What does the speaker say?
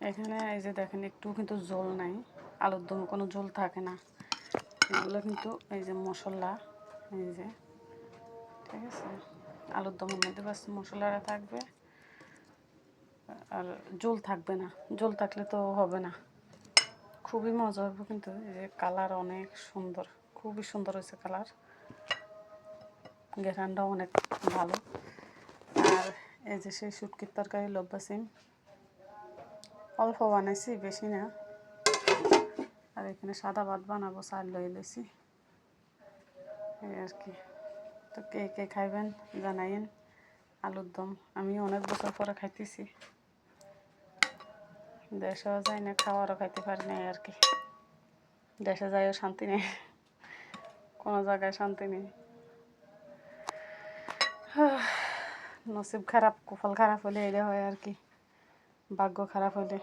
এখানে এই যে দেখেন একটু কিন্তু ঝোল নাই, আলুর দমে কোনো ঝোল থাকে না। এগুলো কিন্তু এই যে মশলা, এই যে ঠিক আছে, আলুর দমের মধ্যে বাস মশলাটা থাকবে আর ঝোল থাকবে না। ঝোল থাকলে তো হবে না। খুবই মজা হবে কিন্তু। এই যে কালার অনেক সুন্দর, খুবই সুন্দর হয়েছে কালার, ঘ্রাণটাও অনেক ভালো। আর এই যে সেই শুটকির তরকারি লব্বা সিম অল্প বানাইছি, বেশি না। আর এখানে সাদা ভাত বানাবো, চাল লই লইছি এই আর কি। তো কে কে খাইবেন জানাইন। আলুর দম আমি অনেক বছর পরে খাইতেছি, দেশেও যাই না, খাওয়ারও খাইতে পারি না আর কি। দেশে যাইও শান্তি নেই, কোনো জায়গায় শান্তি নেই। নসিব খারাপ, কপাল খারাপ হলে এটা হয় আর কি, ভাগ্য খারাপ হলে।